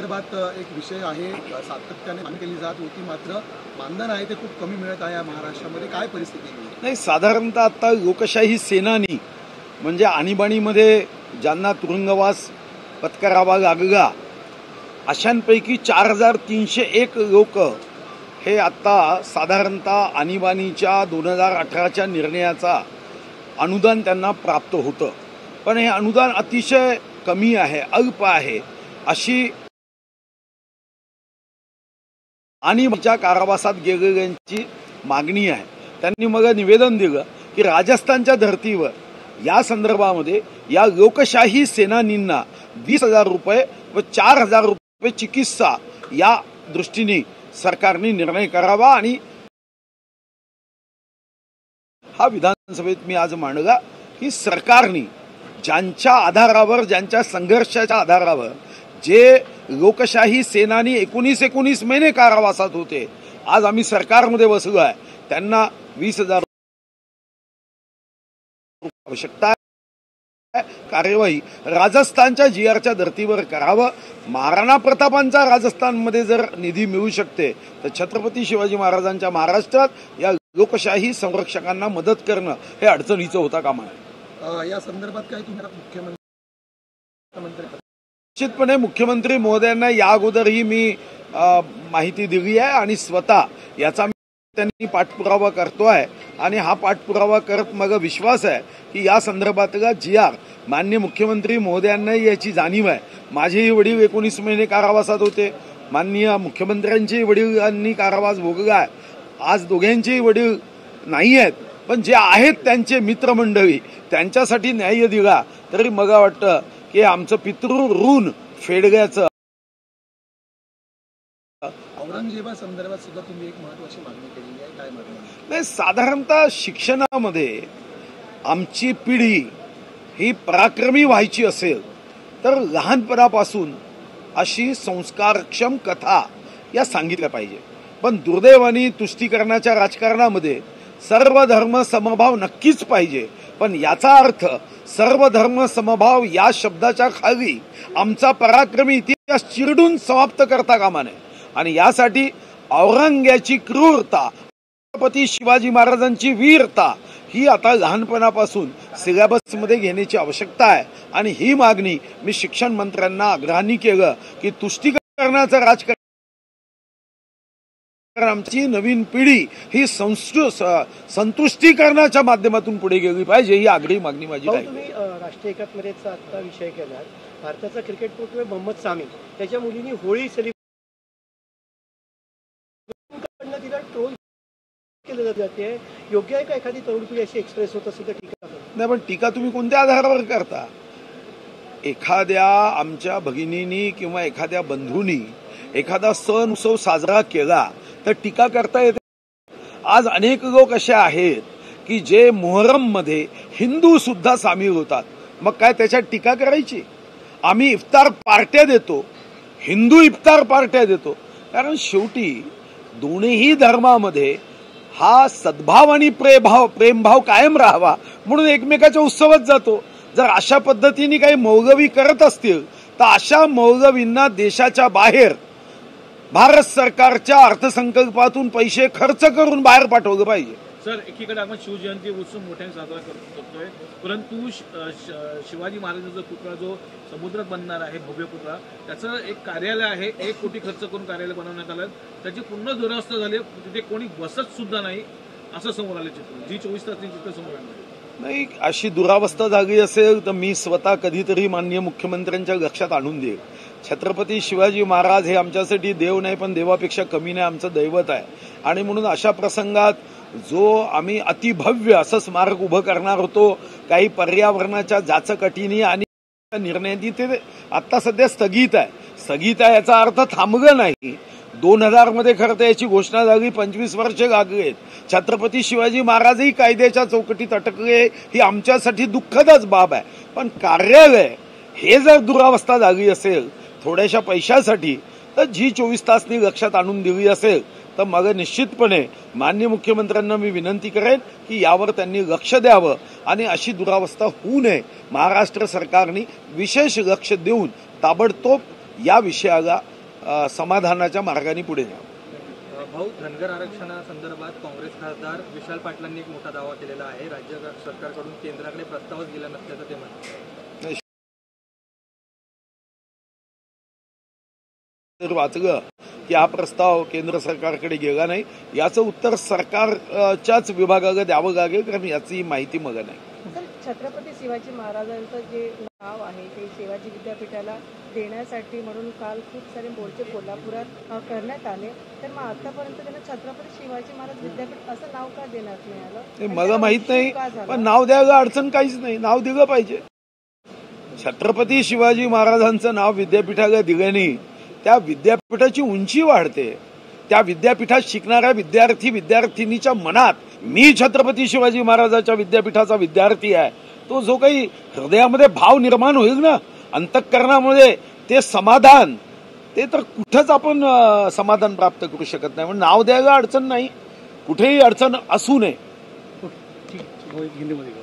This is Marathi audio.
संदर्भात एक विषय आहे, सातत्याने मागणी केली जात होती, मात्र मानधन आहे ते खूप कमी मिळत आहे महाराष्ट्रामध्ये. काय परिस्थिती आहे? नाही, साधारणतः आता लोकशाही सेनानी म्हणजे आणीबाणीमध्ये ज्यांना तुरुंगवास पत्करावा लागला अशांपैकी 4301 लोक हे आता साधारणतः आणीबाणीच्या 2018च्या निर्णयाचा अनुदान त्यांना प्राप्त होतं. पण हे अनुदान अतिशय कमी आहे, अल्प आहे अशी आणीबाणीच्या कारावासात गेलेल्यांची मागणी आहे. त्यांनी मग निवेदन दिलं की राजस्थानच्या धर्तीवर या संदर्भामध्ये या लोकशाही सेनानींना 20,000 रुपये व 4,000 रुपये चिकित्सा या दृष्टीने सरकारने निर्णय करावा. आणि हा विधानसभेत मी आज मांडला की सरकारने ज्यांच्या आधारावर, ज्यांच्या संघर्षाच्या आधारावर जे लोकशाही सेनानी 19 महिने कारावासात होते, आज आम्ही सरकारमध्ये बसलो आहे, त्यांना 20,000 आवश्यकता आहे. कार्यवाही राजस्थानच्या GRच्या धर्तीवर करावं. महाराणा प्रतापांचा राजस्थानमध्ये जर निधी मिळू शकते तर छत्रपती शिवाजी महाराजांच्या महाराष्ट्रात या लोकशाही संरक्षकांना मदत करणं हे अडचणीचं होता कामा नये. या संदर्भात काय तुम्हाला मुख्यमंत्री निश्चितपणे मुख्यमंत्री महोदयांना या अगोदरही मी माहिती दिली आहे आणि स्वतः याचा त्यांनी पाठपुरावा करतोय. आणि हा पाठपुरावा करत मग विश्वास आहे की या संदर्भातला GR माननीय मुख्यमंत्री महोदयांनाही याची जाणीव आहे. माझेही वडील 19 महिने कारावासात होते, माननीय मुख्यमंत्र्यांचेही वडिलांनी कारावास भोगला आहे. आज दोघांचेही वडील नाही आहेत, पण जे आहेत त्यांचे मित्रमंडळी त्यांच्यासाठी न्याय दिला तरी मग वाटतं की आमचं पितृ ऋण फेडण्याचं. औरंगजेबा संदर्भात सुद्धा तुम्ही एक महत्त्वाची मागणी केलेली आहे, काय मागणी? नाही, साधारणतः शिक्षणामध्ये आमची पिढी ही पराक्रमी व्हायची असेल तर लहानपणापासून अशी संस्कारक्षम कथा या सांगितल्या पाहिजे. पण दुर्दैवाने तुष्टीकरणाच्या राजकारणामध्ये सर्व धर्म समभाव नक्कीच पाहिजे, पण याचा अर्थ सर्व धर्म समभाव या शब्दाच्या खाली आमचा पराक्रमी इतिहास चिरडून समाप्त करता कामा नये. आणि यासाठी औरंग्याची क्रूरता, छत्रपती शिवाजी महाराजांची वीरता ही आता लहानपणापासून सिलेबसमध्ये घेण्याची आवश्यकता आहे. आणि ही मागणी मी शिक्षण मंत्र्यांना आग्रहाने केलं की तुष्टीकरणाचं राजकारण आमची नवीन पिढी ही संतुष्टीकरणाच्या माध्यमातून पुढे गेली पाहिजे, ही आग्रही मागणी माझी आहे. तुम्ही राष्ट्रीय एकात्मतेचा आता विषय केला. भारताचा क्रिकेटपटू मोहम्मद सामी त्याच्या मुलीने होळी सेलिब्रेट तिला ट्रोल केलं जाते. योग्य आहे का एखादी तरुण पिढी अशी एक्सप्रेस होत असेल तर टीका? नाही, पण टीका तुम्ही कोणत्या आधारावर करता? एखाद्या आमच्या भगिनींनी किंवा एखाद्या बंधूंनी एखादा सण उत्सव साजरा केला तर टीका करता येते. आज अनेक लोक असे आहेत की जे मोहरम मध्ये हिंदू सुद्धा सामील होतात, मग काय त्याच्यात टीका करायची? आम्ही इफ्तार पार्ट्या देतो, हिंदू इफ्तार पार्ट्या देतो, कारण शेवटी दोन्ही धर्मामध्ये हा सद्भाव आणि प्रेमभाव कायम राहावा म्हणून एकमेकाच्या उत्सवात जातो. जर अशा पद्धतीने काही मौलवी करत असतील तर अशा मौलवींना देशाच्या बाहेर भारत सरकारच्या अर्थसंकल्पातून पैसे खर्च करून बाहेर पाठवलं पाहिजे. सर, एकीकडे आपण शिवजयंती उत्सव मोठ्याने साजरा करतोय, परंतु शिवाजी महाराजांचा पुतळा जो समुद्रात बनणार आहे, भव्य पुतळा, त्याचं एक कार्यालय आहे, 1 कोटी खर्च करून कार्यालय बनवण्यात आलं, त्याची पूर्ण दुरावस्था झाली, तिथे कोणी बसत सुद्धा नाही असं समोर आले चित्र. जी 24 तास चित्र समोर आलं नाही. अशी दुरावस्था झाली असेल तर मी स्वतः कधीतरी माननीय मुख्यमंत्र्यांच्या लक्षात आणून देईल. छत्रपती शिवाजी महाराज हे आमच्यासाठी देव नाही, पण देवापेक्षा कमी नाही, आमचं दैवत आहे. आणि म्हणून अशा प्रसंगात जो आम्ही अतिभव्य असं स्मारक उभं करणार होतो, काही पर्यावरणाच्या जाचकटीने आणि निर्णयाने ते आता सध्या स्थगित आहे. याचा अर्थ थांबलं नाही. 2000 मध्ये खरं तर याची घोषणा झाली, 25 वर्ष लागली. छत्रपती शिवाजी महाराजही कायद्याच्या चौकटीत अटकले, ही आमच्यासाठी दुःखदच बाब आहे. पण कार्यालय हे जर दुरावस्था झाली असेल थोड्याशा पैशासाठी, तर जी 24 तासनी लक्षात आणून दिली असेल तर मग निश्चितपणे माननीय मुख्यमंत्र्यांना मी विनंती करेन की यावर त्यांनी लक्ष द्यावं आणि अशी दुरावस्था होऊ नये. महाराष्ट्र सरकारने विशेष लक्ष देऊन ताबडतोब या विषयाला समाधानाच्या मार्गाने पुढे न्यावं. भाऊ, धनगर आरक्षणासंदर्भात काँग्रेस खासदार विशाल पाटलांनी एक मोठा दावा केलेला आहे. राज्य सरकारकडून केंद्राकडे प्रस्तावच गेला नसल्याचं ते म्हणतात. जर वाचलं की हा प्रस्ताव केंद्र सरकारकडे गेला नाही, याचं उत्तर सरकारच्याच विभागाला द्यावं लागेल, कारण याची माहिती मग नाही. सर, छत्रपती शिवाजी महाराजांचं जे नाव आहे ते शिवाजी विद्यापीठाला देण्यासाठी म्हणून काल खूप सारे मोर्चे कोल्हापुरात करण्यात आले. तर मग आतापर्यंत त्यांना छत्रपती शिवाजी महाराज विद्यापीठ असं नाव का देण्यात नाही आलं? ते मला माहित नाही, पण नाव द्यायला अडचण काहीच नाही. नाव दिलं पाहिजे. छत्रपती शिवाजी महाराजांचं नाव विद्यापीठाला दिल्याने त्या विद्यापीठाची उंची वाढते. त्या विद्यापीठात शिकणाऱ्या विद्यार्थिनीच्या मनात मी छत्रपती शिवाजी महाराजांच्या विद्यापीठाचा विद्यार्थी आहे, तो जो काही हृदयामध्ये भाव निर्माण होईल ना अंतःकरणामध्ये, ते समाधान, ते तर कुठंच आपण समाधान प्राप्त करू शकत नाही. म्हणून नाव द्यायला अडचण नाही, कुठेही अडचण असू नये. ठीक, हिंदीमध्ये